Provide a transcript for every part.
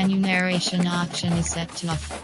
Menu narration option is set to off.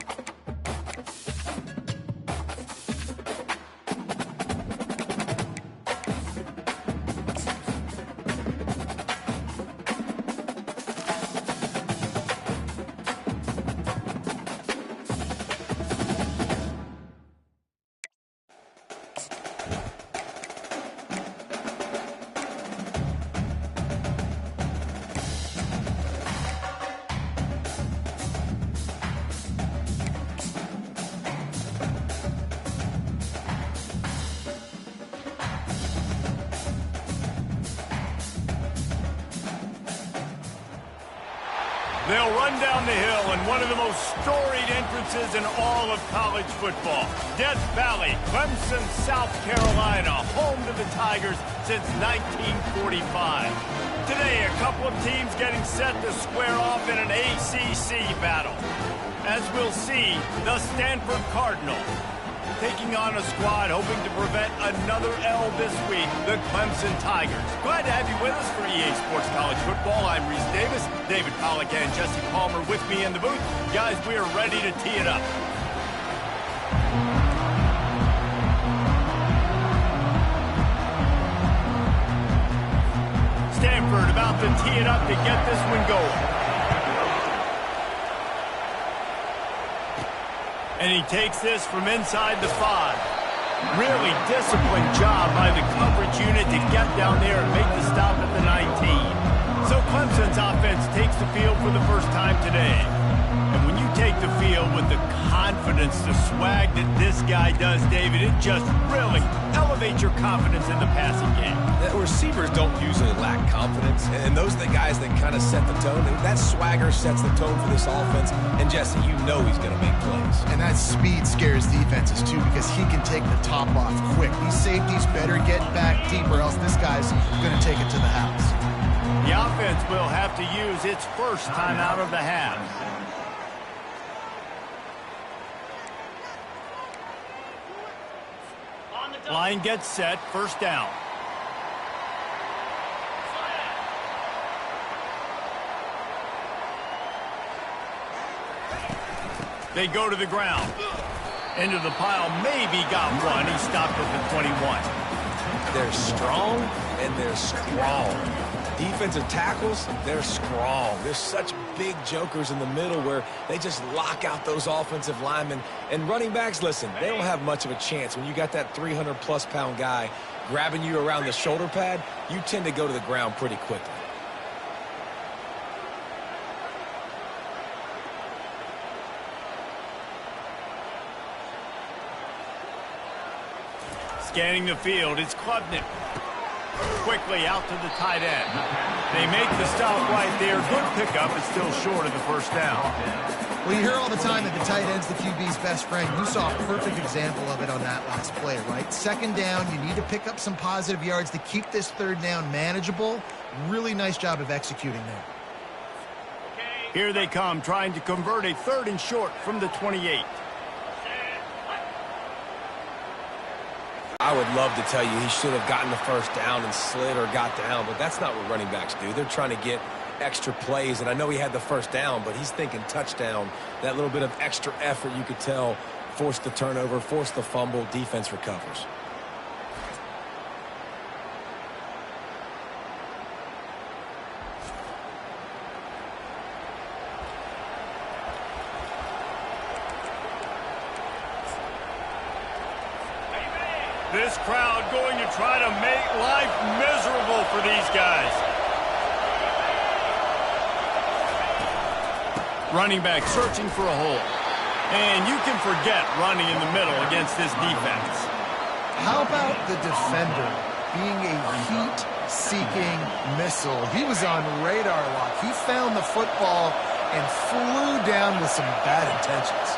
They'll run down the hill in one of the most storied entrances in all of college football. Death Valley, Clemson, South Carolina, home to the Tigers since 1945. Today, a couple of teams getting set to square off in an ACC battle. As we'll see, the Stanford Cardinals taking on a squad hoping to prevent another L this week, the Clemson Tigers. Glad to have you with us for EA Sports College Football. I'm Reese Davis, David Pollack and Jesse Palmer with me in the booth. Guys, we are ready to tee it up. Stanford about to tee it up to get this one going. And he takes this from inside the 5. Really disciplined job by the coverage unit to get down there and make the stop at the 19. So Clemson's offense takes the field for the first time today. And when you take the field with the confidence, the swag that this guy does, David, it just really elevates your confidence in the passing game. The receivers don't usually lack confidence, and those are the guys that kind of set the tone. That swagger sets the tone for this offense, and Jesse, you know he's going to make plays. And that speed scares defenses, too, because he can take the top off quick. These safeties better get back deep, or else this guy's going to take it to the house. The offense will have to use its first time out of the half. Line gets set, first down. They go to the ground. Into the pile, maybe got one. He stopped at the 21. They're strong and they're strong. Defensive tackles, they're strong. There's such big jokers in the middle where they just lock out those offensive linemen. And running backs, listen, they don't have much of a chance. When you got that 300-plus pound guy grabbing you around the shoulder pad, you tend to go to the ground pretty quickly. Scanning the field, it's Klubnik. Quickly out to the tight end. They make the stop right there. Good pickup, but still short of the first down. Well, you hear all the time that the tight end's the QB's best friend. You saw a perfect example of it on that last play, right? Second down, you need to pick up some positive yards to keep this third down manageable. Really nice job of executing there. Here they come, trying to convert a third and short from the 28. I would love to tell you he should have gotten the first down and slid or got down, but that's not what running backs do. They're trying to get extra plays, and I know he had the first down, but he's thinking touchdown. That little bit of extra effort, you could tell, forced the turnover, forced the fumble, defense recovers. This crowd going to try to make life miserable for these guys. Running back searching for a hole. And you can forget running in the middle against this defense. How about the defender being a heat-seeking missile? He was on radar lock. He found the football and flew down with some bad intentions.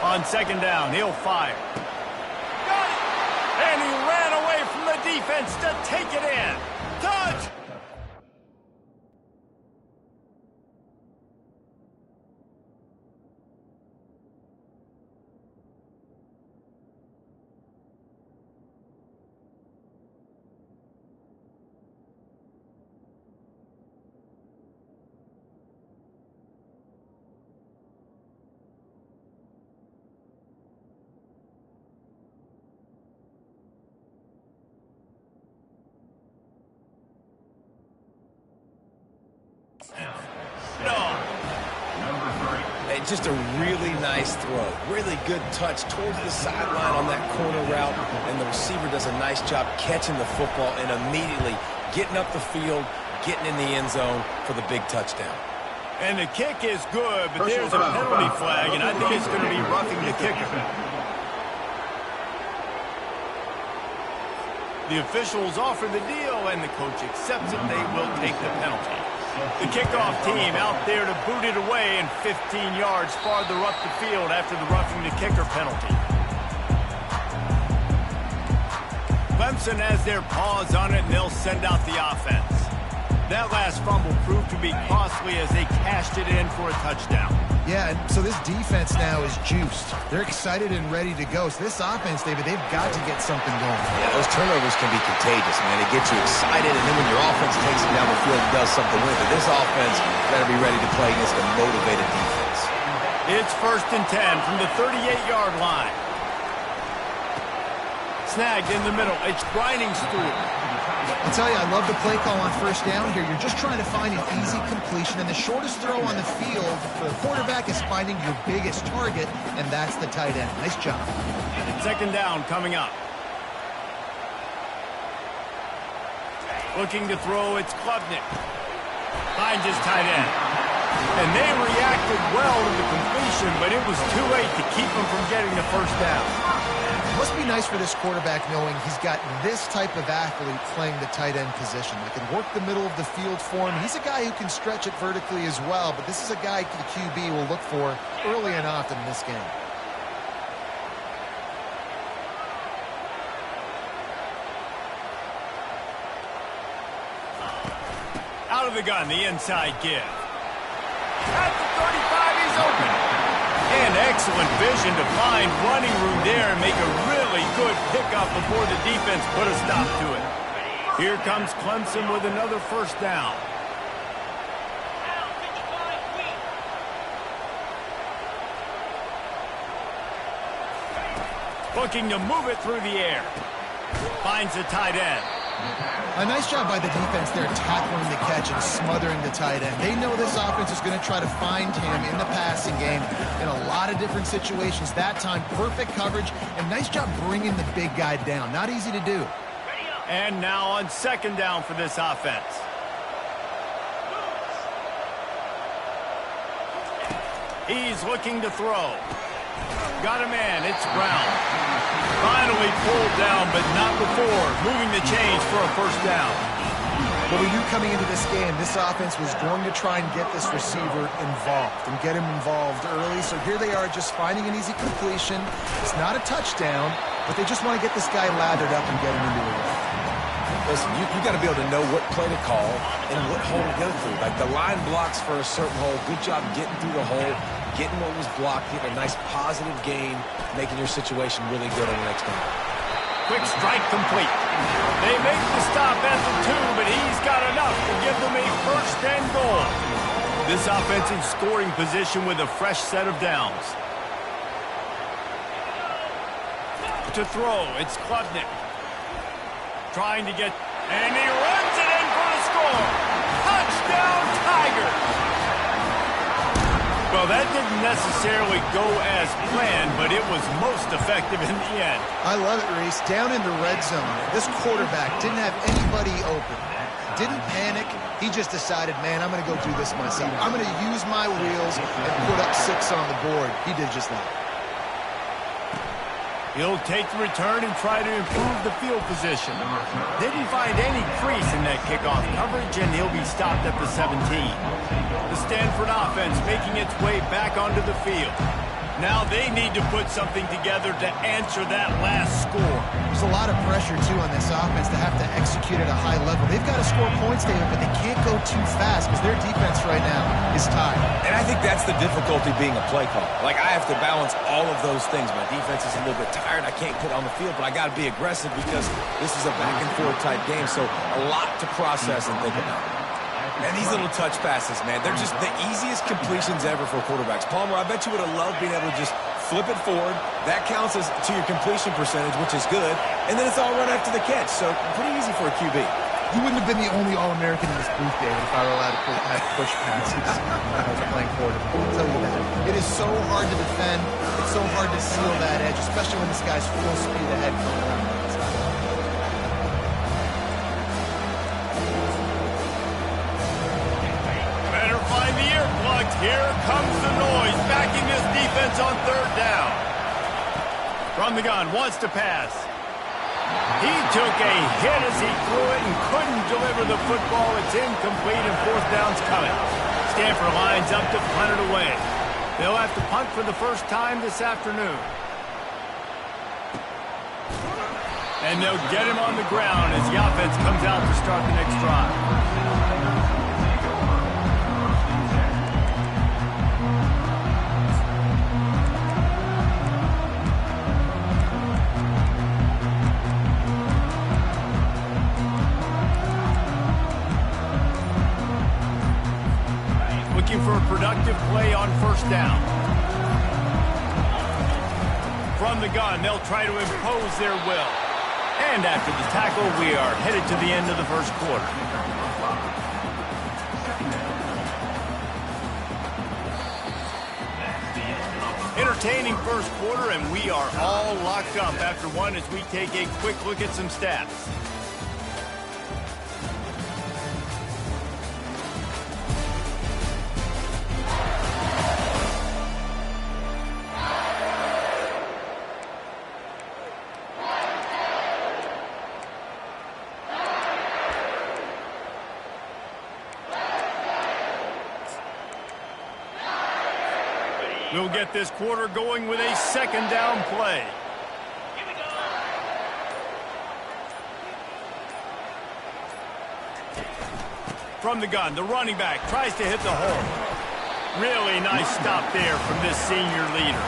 On second down, he'll fire. And he ran away from the defense to take it in. Touch! just a really nice throw. Really good touch towards the sideline on that corner route, and the receiver does a nice job catching the football and immediately getting up the field, getting in the end zone for the big touchdown. And the kick is good, but there's a penalty flag, and I think it's going to be roughing the kicker. The officials offer the deal, and the coach accepts it. They will take the penalty. The kickoff team out there to boot it away, and 15 yards farther up the field after the roughing the kicker penalty. Clemson has their paws on it, and they'll send out the offense. That last fumble proved to be costly as they cashed it in for a touchdown. Yeah, and so this defense now is juiced. They're excited and ready to go. So this offense, David, they've got to get something going. Yeah, those turnovers can be contagious, man. It gets you excited, and then when your offense takes it down the field and does something with it, this offense got to be ready to play against a motivated defense. It's 1st and 10 from the 38-yard line. Snagged in the middle. It's Brining Stewart. I'll tell you, I love the play call on 1st down here. You're just trying to find an easy completion, and the shortest throw on the field for the quarterback is finding your biggest target, and that's the tight end. Nice job. 2nd down coming up. Looking to throw, it's Klubnik. Finds his tight end. And they reacted well to the completion, but it was too late to keep him from getting the 1st down. Must be nice for this quarterback knowing he's got this type of athlete playing the tight end position. That can work the middle of the field for him. He's a guy who can stretch it vertically as well, but this is a guy the QB will look for early and often in this game. Out of the gun, the inside give. At the 35, he's open. And excellent vision to find running room there and make a really good pickup before the defense put a stop to it. Here comes Clemson with another 1st down. Looking to move it through the air. Finds the tight end. A nice job by the defense there tackling the catch and smothering the tight end. They know this offense is going to try to find him in the passing game in a lot of different situations. That time, perfect coverage, and nice job bringing the big guy down. Not easy to do. And now on 2nd down for this offense. He's looking to throw. Got a man, it's Brown. Finally pulled down, but not before moving the chains for a 1st down. Well, we knew coming into this game, this offense was going to try and get this receiver involved and get him involved early. So here they are just finding an easy completion. It's not a touchdown, but they just want to get this guy lathered up and get him into a run. Listen, you got to be able to know what play to call and what hole to go through. Like the line blocks for a certain hole. Good job getting through the hole, getting what was blocked, getting a nice positive gain, making your situation really good on the next down. Quick strike complete. They make the stop at the 2, but he's got enough to give them a 1st and goal. This offensive scoring position with a fresh set of downs. To throw, it's Klubnik. Trying to get, and he runs it in for the score. Touchdown, Tigers. Well, that didn't necessarily go as planned, but it was most effective in the end. I love it, Reese. Down in the red zone, this quarterback didn't have anybody open. Didn't panic. He just decided, man, I'm going to go do this myself. I'm going to use my wheels and put up 6 on the board. He did just that. He'll take the return and try to improve the field position. Didn't find any crease in that kickoff coverage, and he'll be stopped at the 17. The Stanford offense making its way back onto the field. Now they need to put something together to answer that last score. There's a lot of pressure, too, on this offense to have to execute at a high level. They've got to score points, David, but they can't go too fast because their defense right now is tired. And I think that's the difficulty being a play call. Like, I have to balance all of those things. My defense is a little bit tired. I can't put on the field, but I got to be aggressive because this is a back-and-forth type game, so a lot to process and think about. And these little touch passes, man, they're just the easiest completions ever for quarterbacks. Palmer, I bet you would have loved being able to just flip it forward. That counts as to your completion percentage, which is good. And then it's all run after the catch, so pretty easy for a QB. You wouldn't have been the only All-American in this booth, David, if I were allowed to push passes when I was playing quarterback. I'll tell you that. It is so hard to defend. It's so hard to seal that edge, especially when this guy's full speed ahead coming around the outside. Better find the earplugs. Here comes the noise, backing this defense on third down. From the gun, wants to pass. He took a hit as he threw it and couldn't deliver the football. It's incomplete and fourth down's coming. Stanford lines up to punt it away. They'll have to punt for the first time this afternoon. And they'll get him on the ground as the offense comes out to start the next drive. For a productive play on first down. From the gun, they'll try to impose their will. And after the tackle, we are headed to the end of the first quarter. Entertaining first quarter, and we are all locked up after one as we take a quick look at some stats. We'll get this quarter going with a second down play. From the gun, the running back tries to hit the hole. Really nice stop there from this senior leader.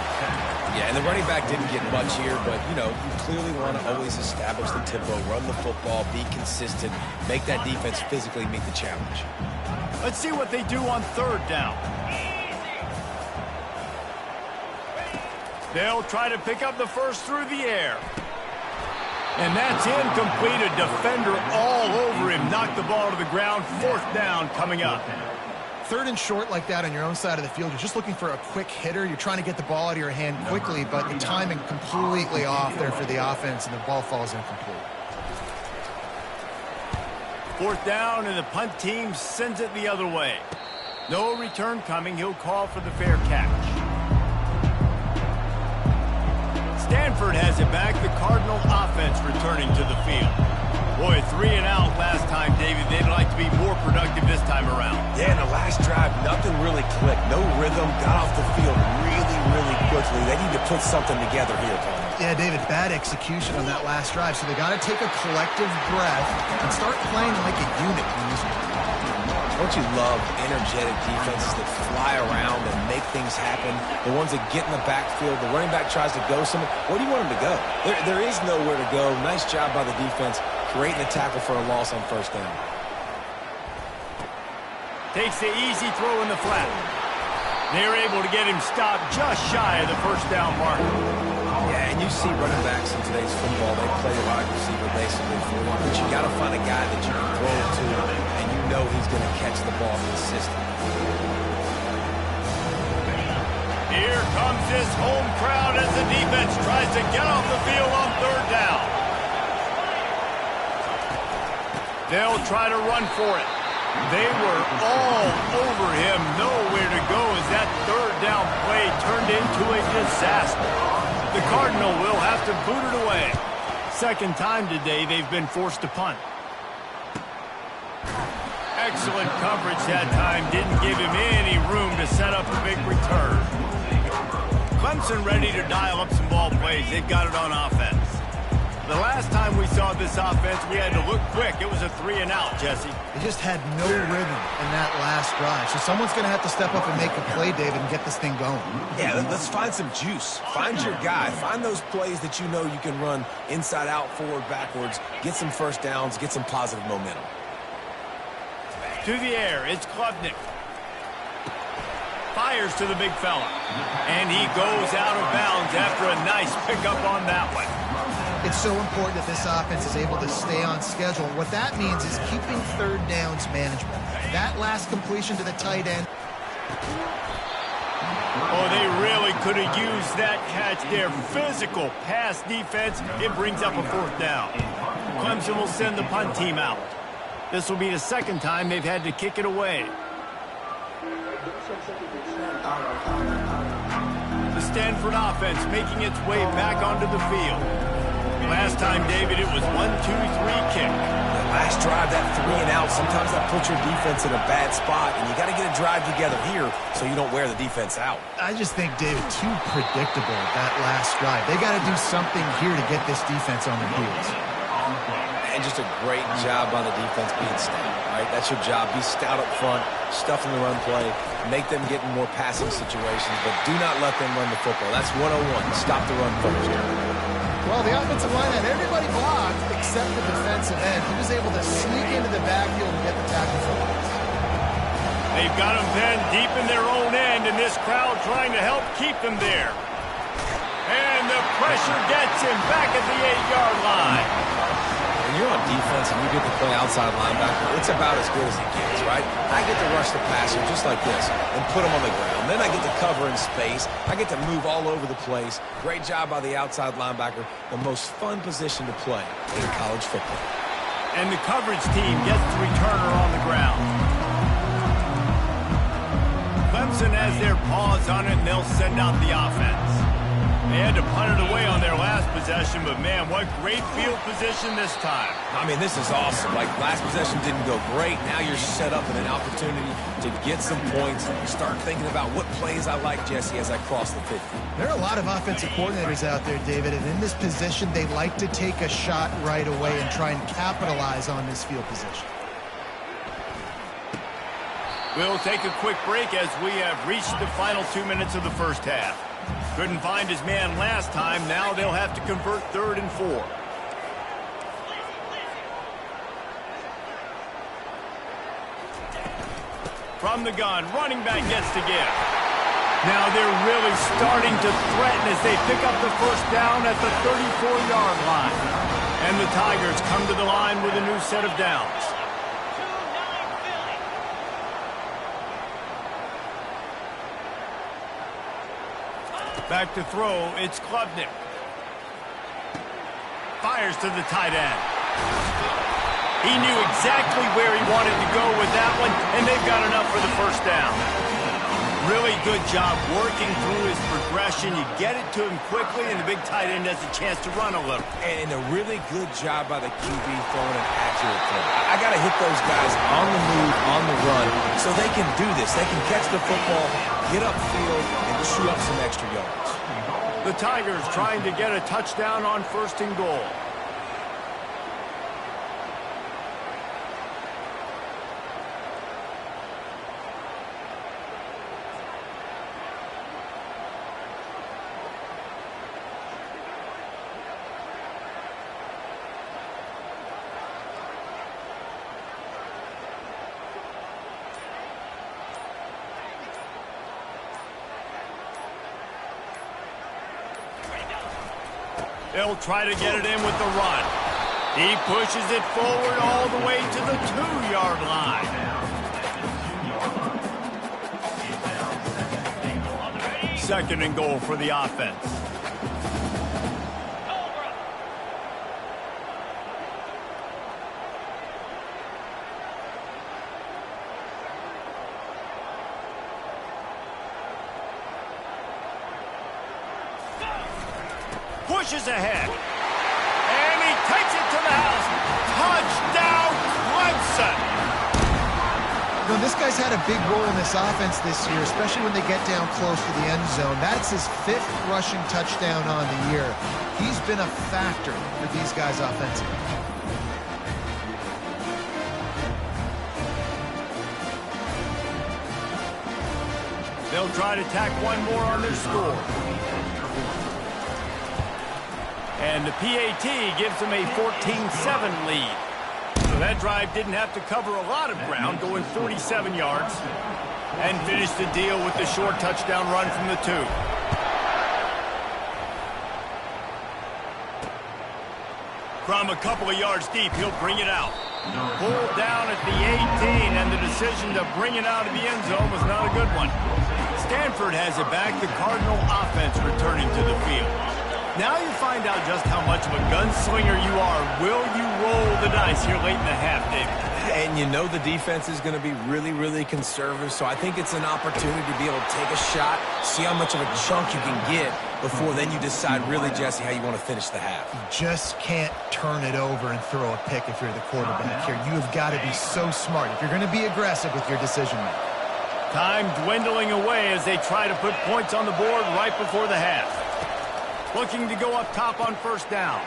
Yeah, and the running back didn't get much here, but, you know, you clearly want to always establish the tempo, run the football, be consistent, make that defense physically meet the challenge. Let's see what they do on third down. They'll try to pick up the first through the air. And that's incomplete. A defender all over him. Knocked the ball to the ground. Fourth down coming up. Third and short like that on your own side of the field, you're just looking for a quick hitter. You're trying to get the ball out of your hand quickly, but the timing completely off there for the offense, and the ball falls incomplete. Fourth down, and the punt team sends it the other way. No return coming. He'll call for the fair catch. Stanford has it back. The Cardinal offense returning to the field. Boy, 3 and out last time, David. They'd like to be more productive this time around. Yeah, in the last drive, nothing really clicked. No rhythm. Got off the field really quickly. They need to put something together here, Tony. Yeah, David, bad execution on that last drive. So they got to take a collective breath and start playing like a unit. Don't you love energetic defenses that fly around and make things happen? The ones that get in the backfield, the running back tries to go somewhere. Where do you want him to go? There is nowhere to go. Nice job by the defense creating a tackle for a loss on first down. Takes the easy throw in the flat. They're able to get him stopped just shy of the first down mark. Yeah, and you see running backs in today's football, they play wide receiver basically for you. But you got to find a guy that you can throw it to, and you know he's going to catch the ball consistently. Here comes this home crowd as the defense tries to get off the field on third down. They'll try to run for it. They were all over him. Nowhere to go as that third down play turned into a disaster. The Cardinal will have to boot it away. Second time today they've been forced to punt. Excellent coverage that time. Didn't give him any room to set up a big return. Clemson ready to dial up some ball plays. They've got it on offense. The last time we saw this offense, we had to look quick. It was a 3 and out, Jesse. They just had no rhythm in that last drive. So someone's going to have to step up and make a play, David, and get this thing going. Yeah, let's find some juice. Find your guy. Find those plays that you know you can run inside out, forward, backwards. Get some first downs. Get some positive momentum. To the air, it's Klubnik. Fires to the big fella. And he goes out of bounds after a nice pickup on that one. It's so important that this offense is able to stay on schedule. What that means is keeping third downs manageable. That last completion to the tight end. Oh, they really could have used that catch there. Physical pass defense. It brings up a 4th down. Clemson will send the punt team out. This will be the 2nd time they've had to kick it away. The Stanford offense making its way back onto the field. Last time, David, it was 1-2-3 kick. Last drive, that 3 and out, sometimes that puts your defense in a bad spot, and you got to get a drive together here so you don't wear the defense out. I just think, David, too predictable, that last drive. They got to do something here to get this defense on their heels. And just a great job by the defense being stout, right? That's your job. Be stout up front, stuff in the run play, make them get in more passing situations, but do not let them run the football. That's 101. Stop the run first. Well, the offensive line had everybody blocked except the defensive end. He was able to sneak into the backfield and get the tackle for us. They've got them pinned deep in their own end, and this crowd trying to help keep them there. And the pressure gets him back at the 8-yard line. When you're on defense and you get to play outside linebacker, it's about as good as it gets, right? I get to rush the passer just like this and put him on the ground. Then I get to cover in space. I get to move all over the place. Great job by the outside linebacker. The most fun position to play in college football. And the coverage team gets the returner on the ground. Clemson has their paws on it, and they'll send out the offense. They had to punt it away on their last possession, but, man, what great field position this time. I mean, this is awesome. Like, last possession didn't go great. Now you're set up in an opportunity to get some points. Start thinking about what plays I like, Jesse, as I cross the 50. There are a lot of offensive coordinators out there, David, and in this position, they like to take a shot right away and try and capitalize on this field position. We'll take a quick break as we have reached the final 2 minutes of the first half. Couldn't find his man last time. Now they'll have to convert 3rd and 4. From the gun, running back gets to give. Now they're really starting to threaten as they pick up the 1st down at the 34-yard line. And the Tigers come to the line with a new set of downs. Back to throw, it's Klubnik. Fires to the tight end. He knew exactly where he wanted to go with that one, and they've got enough for the 1st down. Really good job working through his progression. You get it to him quickly, and the big tight end has a chance to run a little. And a really good job by the QB throwing an accurate throw. I got to hit those guys on the move, on the run, so they can do this. They can catch the football, get upfield, and chew up some extra yards. The Tigers trying to get a touchdown on 1st and goal. They'll try to get it in with the run. He pushes it forward all the way to the 2-yard line. Second and goal for the offense. Pushes ahead. And he takes it to the house. Touchdown, Clemson. You know, this guy's had a big role in this offense this year, especially when they get down close to the end zone. That's his 5th rushing touchdown on the year. He's been a factor for these guys offensively. They'll try to tack one more on their score. And the PAT gives them a 14-7 lead. So that drive didn't have to cover a lot of ground, going 47 yards, and finish the deal with the short touchdown run from the 2. From a couple of yards deep, he'll bring it out. Pulled down at the 18, and the decision to bring it out of the end zone was not a good one. Stanford has it back. The Cardinal offense returning to the field. Now you find out just how much of a gunslinger you are. Will you roll the dice here late in the half, David? And you know the defense is going to be really, really conservative, so I think it's an opportunity to be able to take a shot, see how much of a chunk you can get before then you decide really, Jesse, how you want to finish the half. You just can't turn it over and throw a pick if you're the quarterback here. You have got to be so smart if you're going to be aggressive with your decision-making. Time dwindling away as they try to put points on the board right before the half. Looking to go up top on first down.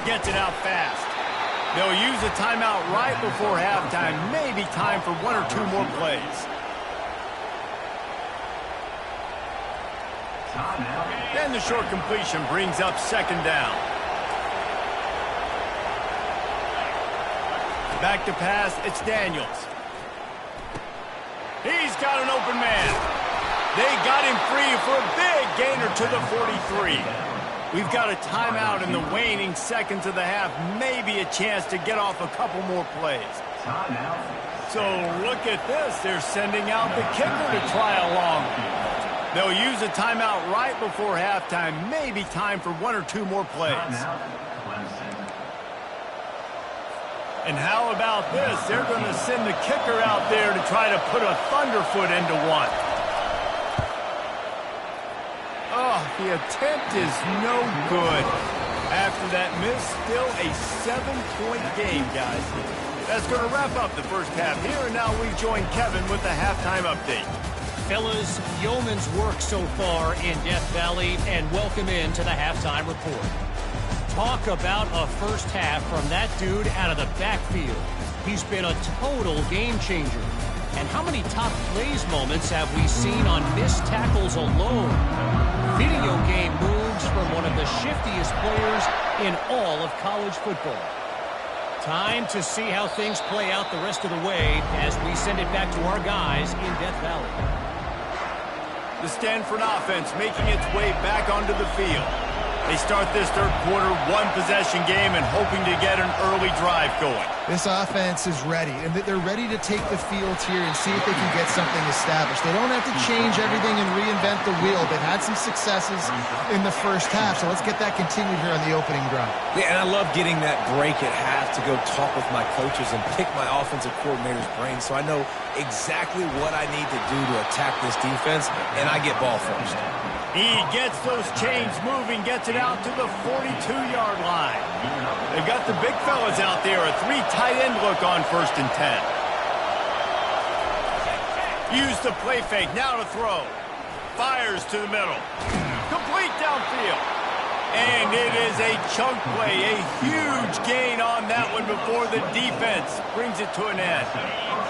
Gets it out fast. They'll use a timeout right before halftime. Maybe time for one or two more plays. Then the short completion brings up second down. Back to pass, it's Daniels. He's got an open man. They got him free for a big gainer to the 43. We've got a timeout in the waning seconds of the half. Maybe a chance to get off a couple more plays. So look at this. They're sending out the kicker to try a long one. They'll use a timeout right before halftime. Maybe time for one or two more plays. And how about this? They're going to send the kicker out there to try to put a thunderfoot into one. Oh, the attempt is no good. After that miss, still a 7-point game, guys. That's going to wrap up the first half here, and now we join Kevin with the halftime update. Fellas, yeoman's work so far in Death Valley, and welcome into the halftime report. Talk about a first half from that dude out of the backfield. He's been a total game changer. And how many top plays moments have we seen on missed tackles alone? Video game moves from one of the shiftiest players in all of college football. Time to see how things play out the rest of the way as we send it back to our guys in Death Valley. The Stanford offense making its way back onto the field. They start this third quarter one-possession game and hoping to get an early drive going. This offense is ready, and they're ready to take the field here and see if they can get something established. They don't have to change everything and reinvent the wheel. They've had some successes in the first half, so let's get that continued here on the opening drive. Yeah, and I love getting that break at half to go talk with my coaches and pick my offensive coordinator's brain so I know exactly what I need to do to attack this defense, and I get ball first. He gets those chains moving, gets it out to the 42-yard line. They've got the big fellas out there, a three tight end look on 1st and 10. Use the play fake, now to throw. Fires to the middle. Complete downfield. And it is a chunk play, a huge gain on that one before the defense brings it to an end.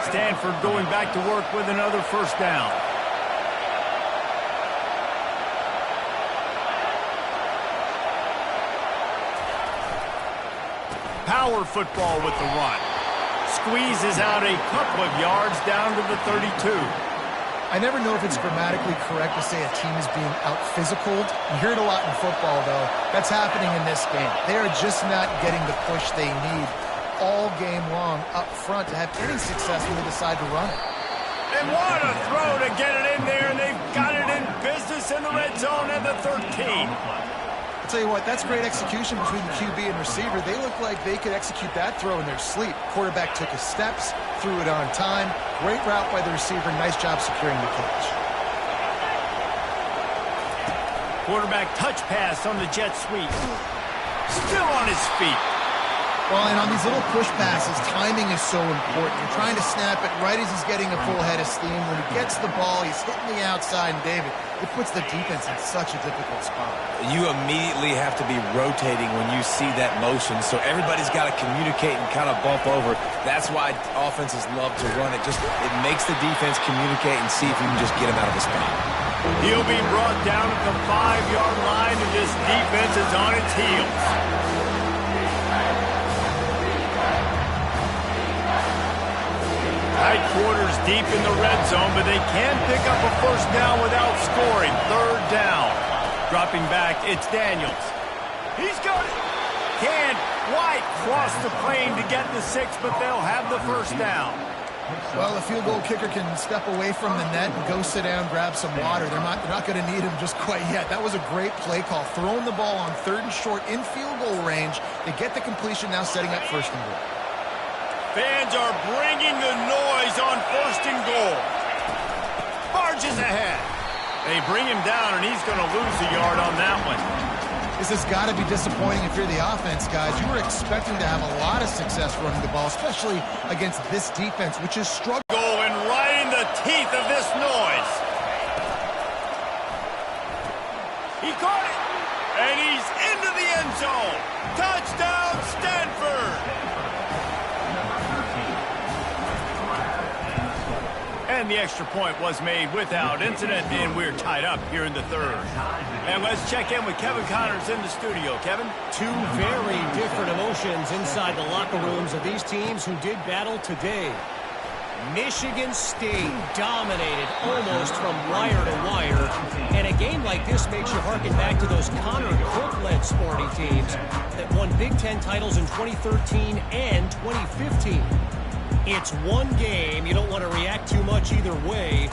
Stanford going back to work with another first down. Power football with the run. Squeezes out a couple of yards down to the 32. I never know if it's grammatically correct to say a team is being out-physicaled. You hear it a lot in football, though. That's happening in this game. They are just not getting the push they need all game long up front to have any success when they decide to run it. And what a throw to get it in there, and they've got it in business in the red zone at the 13. I'll tell you what, that's great execution between the QB and receiver. They look like they could execute that throw in their sleep. Quarterback took his steps, threw it on time. Great route by the receiver. Nice job securing the catch. Quarterback touch pass on the jet sweep. Still on his feet. Well, and on these little push passes, timing is so important. You're trying to snap it right as he's getting a full head of steam. When he gets the ball, he's hitting the outside, and David, it puts the defense in such a difficult spot. You immediately have to be rotating when you see that motion, so everybody's got to communicate and kind of bump over. That's why offenses love to run it. It makes the defense communicate and see if you can just get him out of the spot. He'll be brought down at the 5-yard line, and this defense is on its heels. Tight quarters deep in the red zone, but they can pick up a first down without scoring. 3rd down. Dropping back, it's Daniels. He's got it. Can't quite cross the plane to get the 6, but they'll have the first down. Well, the field goal kicker can step away from the net and go sit down, grab some water. They're not going to need him just quite yet. That was a great play call. Throwing the ball on 3rd and short in field goal range. They get the completion, now setting up 1st and goal. Fans are bringing the noise on 1st and goal. Marches ahead. They bring him down, and he's going to lose a yard on that one. This has got to be disappointing if you're the offense, guys. You were expecting to have a lot of success running the ball, especially against this defense, which is struggling. Going right in the teeth of this noise. He caught it, and he's into the end zone. Touchdown, Stanford. And the extra point was made without incident, and we're tied up here in the 3rd. And let's check in with Kevin Connors in the studio. Kevin? Two very different emotions inside the locker rooms of these teams who did battle today. Michigan State dominated almost from wire to wire. And a game like this makes you harken back to those Connor Cook-led sporty teams that won Big Ten titles in 2013 and 2015. It's one game. You don't want to react too much either way.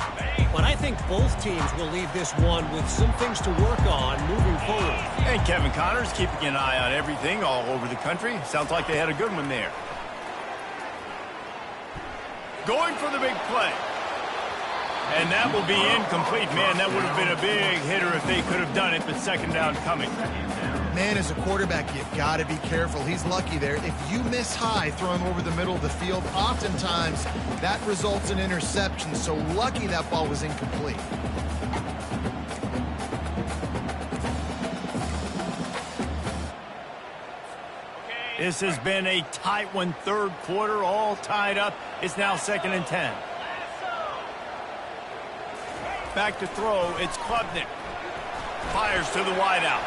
But I think both teams will leave this one with some things to work on moving forward. And Kevin Connors keeping an eye on everything all over the country. Sounds like they had a good one there. Going for the big play. And that will be incomplete. Man, that would have been a big hitter if they could have done it, but 2nd down coming. Man, as a quarterback, you got to be careful. He's lucky there. If you miss high throwing over the middle of the field, oftentimes that results in interception. So lucky that ball was incomplete. This has been a tight one, 3rd quarter, all tied up. It's now 2nd and 10. Back to throw, it's Klubnik. Fires to the wideout.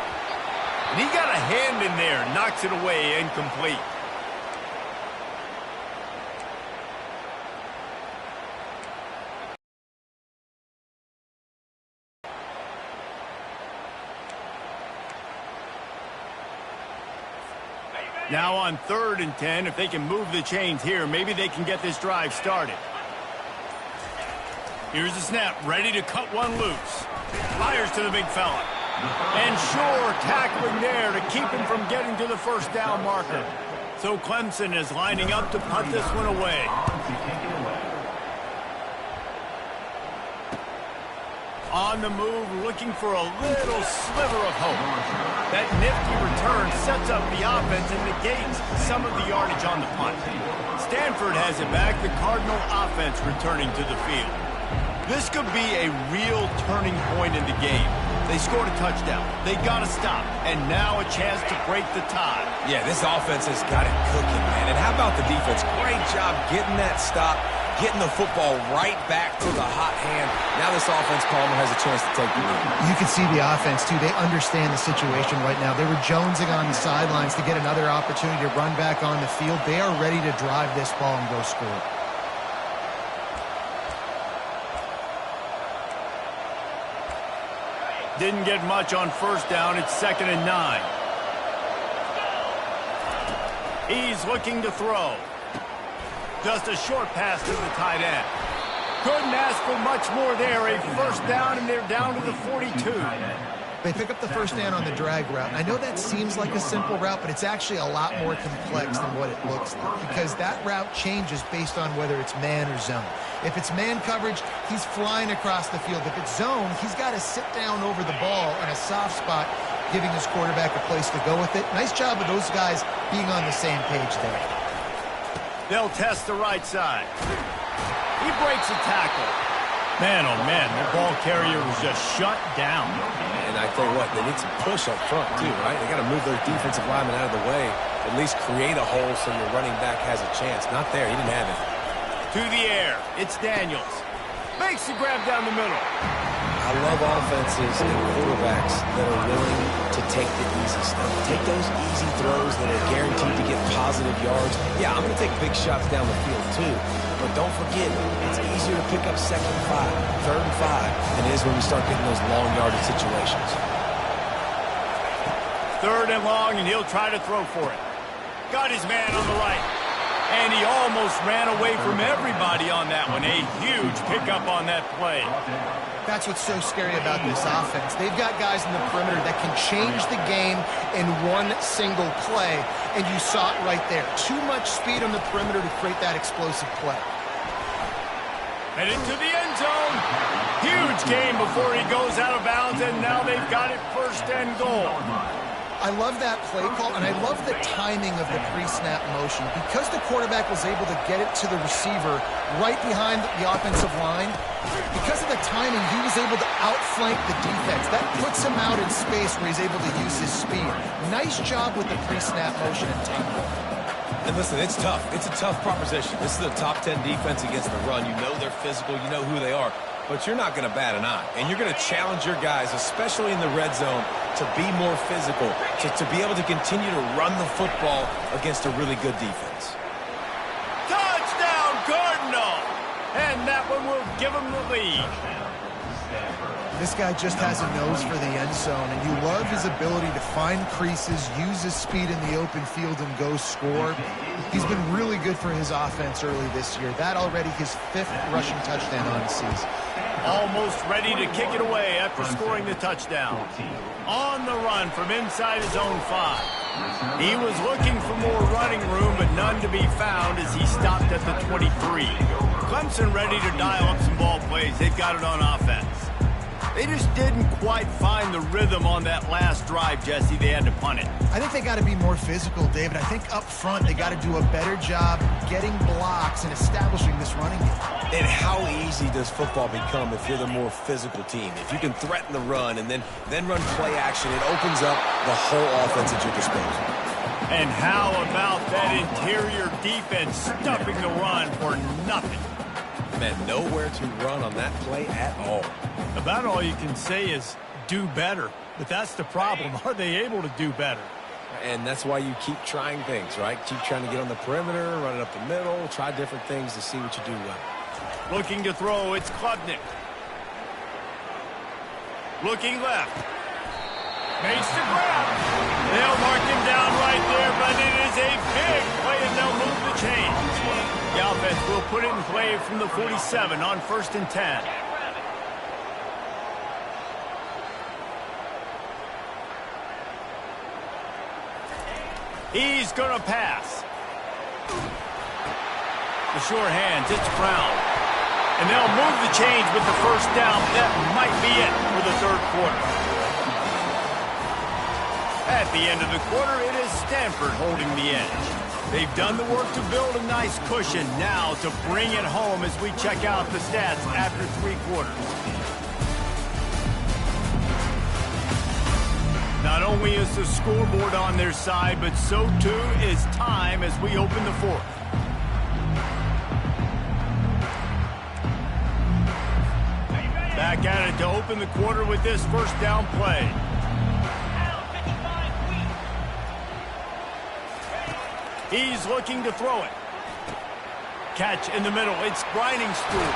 And he got a hand in there, knocks it away, incomplete. Now on 3rd and 10, if they can move the chains here, maybe they can get this drive started. Here's the snap, ready to cut one loose. Fires to the big fella. And sure, tackling there to keep him from getting to the 1st down marker. So Clemson is lining up to punt this one away. On the move, looking for a little sliver of hope. That nifty return sets up the offense and negates some of the yardage on the punt. Stanford has it back, the Cardinal offense returning to the field. This could be a real turning point in the game. They scored a touchdown. They got to stop. And now a chance to break the tie. Yeah, this offense has got it cooking, man. And how about the defense? Great job getting that stop, getting the football right back to the hot hand. Now this offense, Palmer, has a chance to take the lead. You can see the offense, too. They understand the situation right now. They were jonesing on the sidelines to get another opportunity to run back on the field. They are ready to drive this ball and go score. Didn't get much on 1st down. It's 2nd and 9. He's looking to throw. Just a short pass to the tight end. Couldn't ask for much more there. A 1st down, and they're down to the 42. They pick up the 1st down on the drag route. I know that seems like a simple route, but it's actually a lot more complex than what it looks like because that route changes based on whether it's man or zone. If it's man coverage, he's flying across the field. If it's zone, he's got to sit down over the ball in a soft spot, giving his quarterback a place to go with it. Nice job of those guys being on the same page there. They'll test the right side. He breaks a tackle. Man, oh man, the ball carrier was just shut down. And I tell you what, they need some push up front too, right? They got to move those defensive linemen out of the way, at least create a hole so your running back has a chance. Not there, he didn't have it. To the air, it's Daniels. Makes the grab down the middle. I love offenses and quarterbacks that are willing to take the easy stuff. Take those easy throws that are guaranteed to get positive yards. Yeah, I'm going to take big shots down the field too. But don't forget, it's easier to pick up 2nd and 5, 3rd and 5 than it is when we start getting those long yardage situations. 3rd and long, and he'll try to throw for it. Got his man on the right. And he almost ran away from everybody on that one. A huge pickup on that play. That's what's so scary about this offense. They've got guys in the perimeter that can change the game in one single play, and you saw it right there. Too much speed on the perimeter to create that explosive play. Headed to the end zone. Huge game before he goes out of bounds, and now they've got it first and goal. I love that play call, and I love the timing of the pre-snap motion. Because the quarterback was able to get it to the receiver right behind the offensive line, because of the timing, he was able to outflank the defense. That puts him out in space where he's able to use his speed. Nice job with the pre-snap motion and timing. And listen, it's tough. It's a tough proposition. This is a top 10 defense against the run. You know they're physical. You know who they are. But you're not going to bat an eye. And you're going to challenge your guys, especially in the red zone, to be more physical, to be able to continue to run the football against a really good defense. Touchdown, Cardinal! And that one will give him the lead. This guy just has a nose for the end zone, and you love his ability to find creases, use his speed in the open field, and go score. He's been really good for his offense early this year. That already his 5th rushing touchdown on the season. Almost ready to kick it away after scoring the touchdown. On the run from inside his own 5. He was looking for more running room, but none to be found as he stopped at the 23. Clemson ready to dial up some ball plays. They've got it on offense. They just didn't quite find the rhythm on that last drive, Jesse. They had to punt it. I think they got to be more physical, David. I think up front they got to do a better job getting blocks and establishing this running game. And how easy does football become if you're the more physical team? If you can threaten the run and then run play action, it opens up the whole offense at your disposal. And how about that interior defense stuffing the run for nothing? Man, nowhere to run on that play at all. About all you can say is do better. But that's the problem. Are they able to do better? And that's why you keep trying things, right? Keep trying to get on the perimeter, run it up the middle, try different things to see what you do well. Looking to throw, it's Klubnik. Looking left. Makes the grab. They'll mark him down right there, but it is a big play, and they'll move the chains. The offense will put it in play from the 47 on 1st and 10. He's going to pass. The sure hands, it's Brown. And they'll move the chains with the first down. That might be it for the 3rd quarter. At the end of the quarter, it is Stanford holding the edge. They've done the work to build a nice cushion. Now to bring it home as we check out the stats after 3 quarters. Not only is the scoreboard on their side, but so too is time as we open the 4th. Back at it to open the quarter with this first down play. He's looking to throw it. Catch in the middle. It's Briningstool.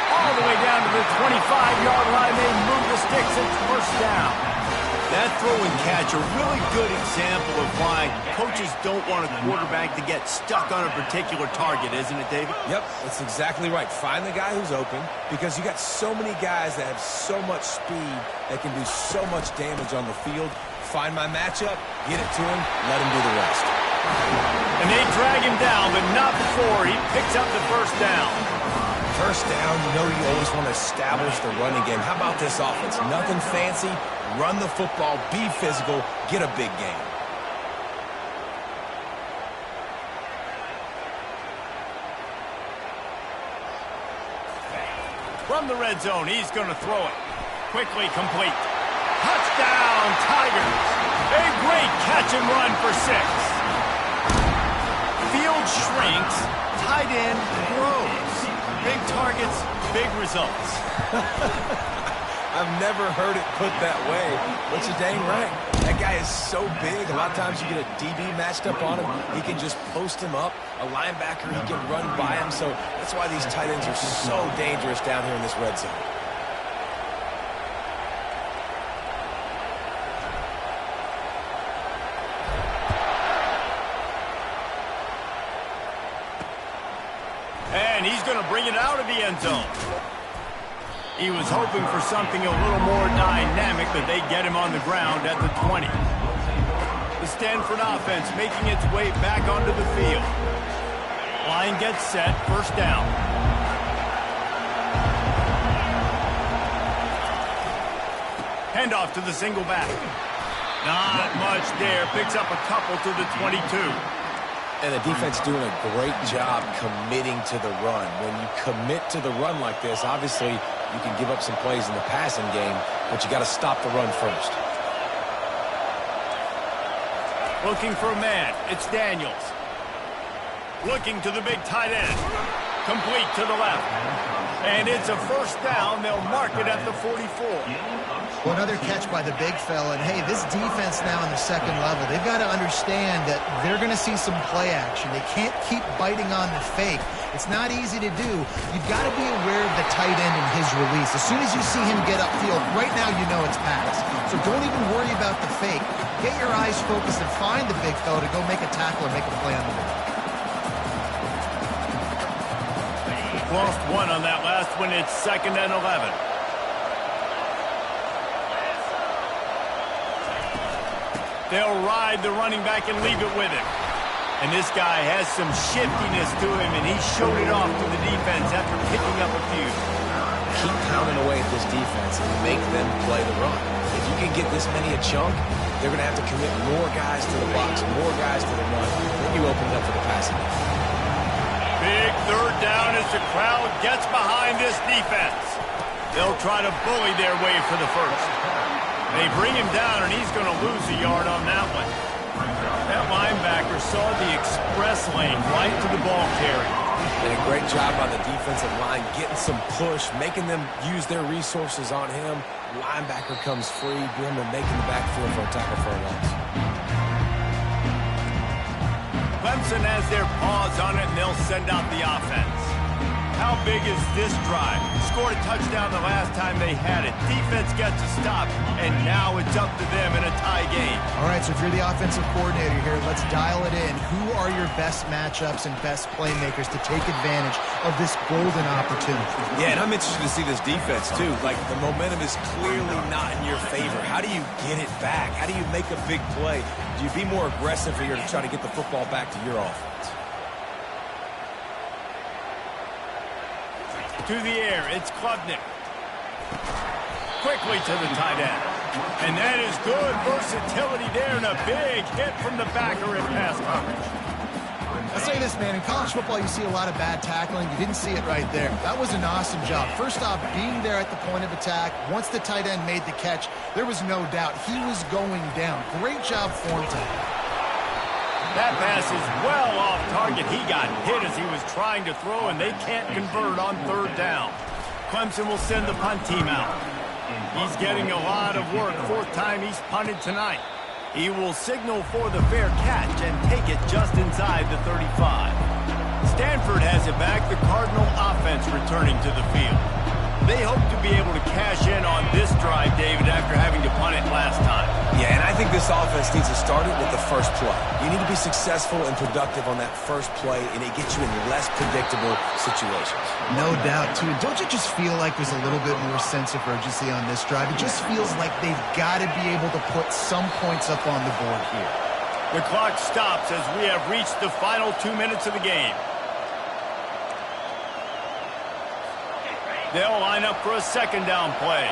All the way down to the 25-yard line. They move the sticks. It's first down. That throw and catch, a really good example of why coaches don't want a quarterback to get stuck on a particular target, isn't it, David? Yep, that's exactly right. Find the guy who's open, because you got so many guys that have so much speed that can do so much damage on the field. Find my matchup, get it to him, let him do the rest. And they drag him down, but not before he picks up the first down. First down, you know you always want to establish the running game. How about this offense? Nothing fancy. Run the football, be physical, get a big game. From the red zone, he's going to throw it. Quickly complete. Touchdown, Tigers. A great catch and run for 6. Field shrinks, tight end grows. Big targets, big results. I've never heard it put that way, but you're dang right. That guy is so big. A lot of times you get a DB matched up on him. He can just post him up. A linebacker, he can run by him. So that's why these tight ends are so dangerous down here in this red zone. going to bring it out of the end zone. He was hoping for something a little more dynamic, but they get him on the ground at the 20. The Stanford offense making its way back onto the field. Line gets set, first down. Handoff to the single back. Not much there. Picks up a couple to the 22. And the defense doing a great job committing to the run. When you commit to the run like this, obviously you can give up some plays in the passing game, but you got to stop the run first. Looking for a man. It's Daniels. Looking to the big tight end. Complete to the left. And it's a first down. They'll mark it at the 44. Well, another catch by the big fella. And, hey, this defense now in the second level, they've got to understand that they're going to see some play action. They can't keep biting on the fake. It's not easy to do. You've got to be aware of the tight end and his release. As soon as you see him get upfield, right now you know it's pass. So don't even worry about the fake. Get your eyes focused and find the big fella to go make a tackle or make a play on the ball. Lost one on that last one. It's 2nd and 11. They'll ride the running back and leave it with him. And this guy has some shiftiness to him, and he showed it off to the defense after picking up a few. Keep pounding away at this defense and make them play the run. If you can get this many a chunk, they're going to have to commit more guys to the box, more guys to the run. Then you open it up for the passing game. Big third down as the crowd gets behind this defense. They'll try to bully their way for the first. They bring him down, and he's going to lose a yard on that one. That linebacker saw the express lane right to the ball carrier. And a great job by the defensive line, getting some push, making them use their resources on him. Linebacker comes free, boom, and making the backfield for a tackle for a loss. Clemson has their paws on it, and they'll send out the offense. How big is this drive? Scored a touchdown the last time they had it. Defense gets a stop, and now it's up to them in a tie game. All right, so if you're the offensive coordinator here, let's dial it in. Who are your best matchups and best playmakers to take advantage of this golden opportunity? Yeah, and I'm interested to see this defense, too. Like, the momentum is clearly not in your favor. How do you get it back? How do you make a big play? Do you be more aggressive here to try to get the football back to your offense? To the air, it's Klubnik. Quickly to the tight end. And that is good versatility there, and a big hit from the backer in pass coverage. I'll say this, man. In college football, you see a lot of bad tackling. You didn't see it right there. That was an awesome job. First off, being there at the point of attack. Once the tight end made the catch, there was no doubt he was going down. Great job form time. That pass is well off target. He got hit as he was trying to throw, and they can't convert on third down. Clemson will send the punt team out. He's getting a lot of work. 4th time he's punted tonight. He will signal for the fair catch and take it just inside the 35. Stanford has it back. The Cardinal offense returning to the field. They hope to be able to cash in on this drive, David, after having to punt it last time. Yeah, and I think this offense needs to start it with the first play. You need to be successful and productive on that first play, and it gets you in less predictable situations. No doubt, too. Don't you just feel like there's a little bit more sense of urgency on this drive? It just feels like they've got to be able to put some points up on the board here. The clock stops as we have reached the final 2 minutes of the game. They'll line up for a 2nd down play.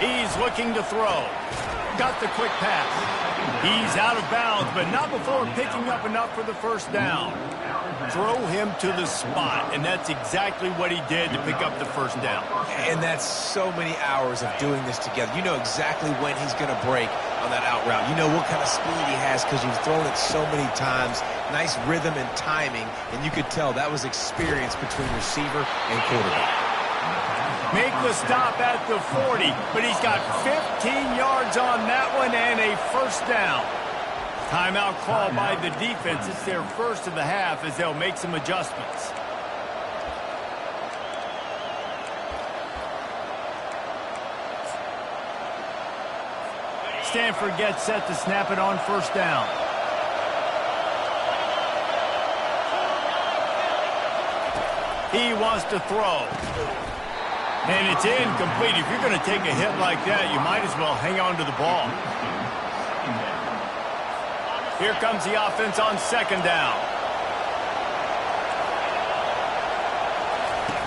He's looking to throw. Got the quick pass. He's out of bounds, but not before picking up enough for the first down. Throw him to the spot, and that's exactly what he did to pick up the first down. And that's so many hours of doing this together. You know exactly when he's going to break on that out route. You know what kind of speed he has because you've thrown it so many times. Nice rhythm and timing, and you could tell that was experience between receiver and quarterback. Make the stop at the 40, but he's got 15 yards on that one and a first down. Timeout called by the defense. It's their first of the half as they'll make some adjustments. Stanford gets set to snap it on first down. He wants to throw. And it's incomplete. If you're going to take a hit like that, you might as well hang on to the ball. Here comes the offense on second down.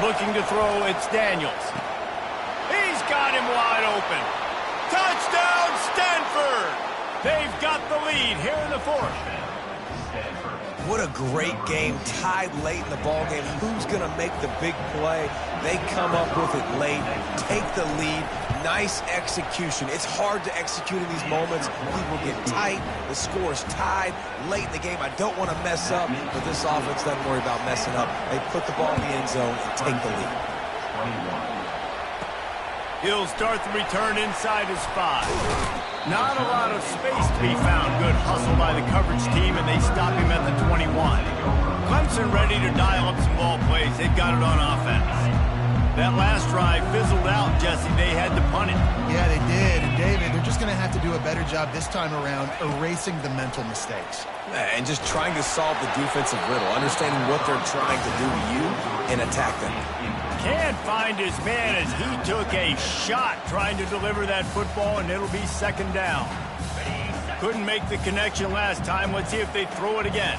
Looking to throw, it's Daniels. He's got him wide open. Touchdown, Stanford! They've got the lead here in the fourth. What a great game, tied late in the ballgame. Who's going to make the big play? They come up with it late, take the lead. Nice execution. It's hard to execute in these moments. People get tight. The score is tied late in the game. I don't want to mess up, but this offense doesn't worry about messing up. They put the ball in the end zone and take the lead. He'll start the return inside his 5. Not a lot of space to be found. Good hustle by the coverage team, and they stop him at the 21. Clemson ready to dial up some ball plays. They've got it on offense. That last drive fizzled out, Jesse. They had to punt it. Yeah, they did. And, David, they're just going to have to do a better job this time around erasing the mental mistakes. And just trying to solve the defensive riddle, understanding what they're trying to do to you and attack them. Can't find his man as he took a shot trying to deliver that football, and it'll be second down. Couldn't make the connection last time. Let's see if they throw it again.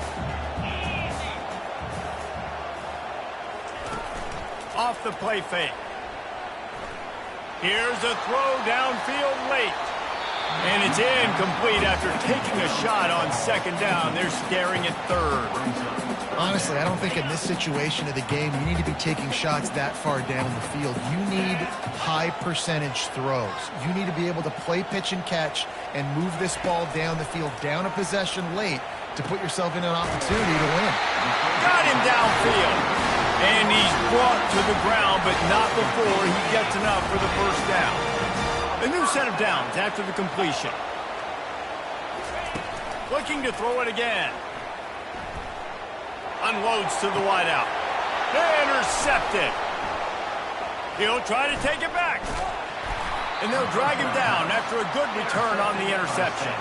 Off the play fake. Here's a throw downfield late. And it's incomplete after taking a shot on second down. They're staring at third. Honestly, I don't think in this situation of the game you need to be taking shots that far down the field. You need high percentage throws. You need to be able to play pitch and catch and move this ball down the field, down a possession late to put yourself in an opportunity to win. Got him downfield. And he's brought to the ground, but not before he gets enough for the first down. A new set of downs after the completion. Looking to throw it again. Unloads to the wideout. Intercepted. He'll try to take it back. And they'll drag him down after a good return on the interception.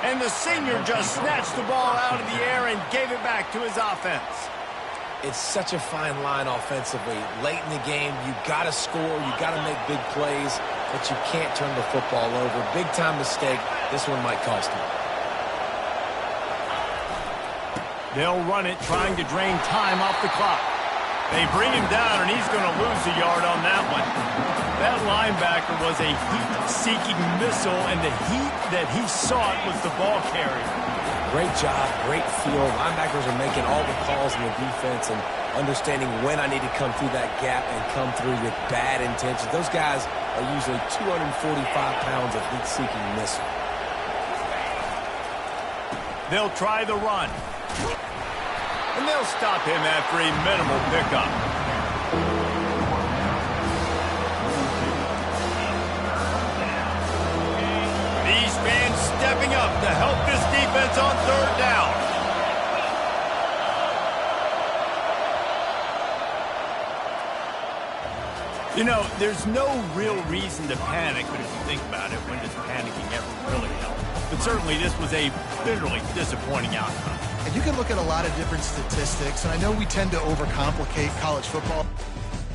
And the senior just snatched the ball out of the air and gave it back to his offense. It's such a fine line offensively. Late in the game, you got to score, you got to make big plays, but you can't turn the football over. Big-time mistake. This one might cost him. They'll run it, trying to drain time off the clock. They bring him down, and he's going to lose a yard on that one. That linebacker was a heat-seeking missile, and the heat that he sought was the ball carrier. Great job, great feel. Linebackers are making all the calls in the defense and understanding when I need to come through that gap and come through with bad intentions. Those guys are usually 245 pounds of heat-seeking missile. They'll try the run. And they'll stop him after a minimal pickup. These fans stepping up to help this defense on third down. You know, there's no real reason to panic, but if you think about it, when does panicking ever really help? But certainly this was a bitterly disappointing outcome. And you can look at a lot of different statistics, and I know we tend to overcomplicate college football.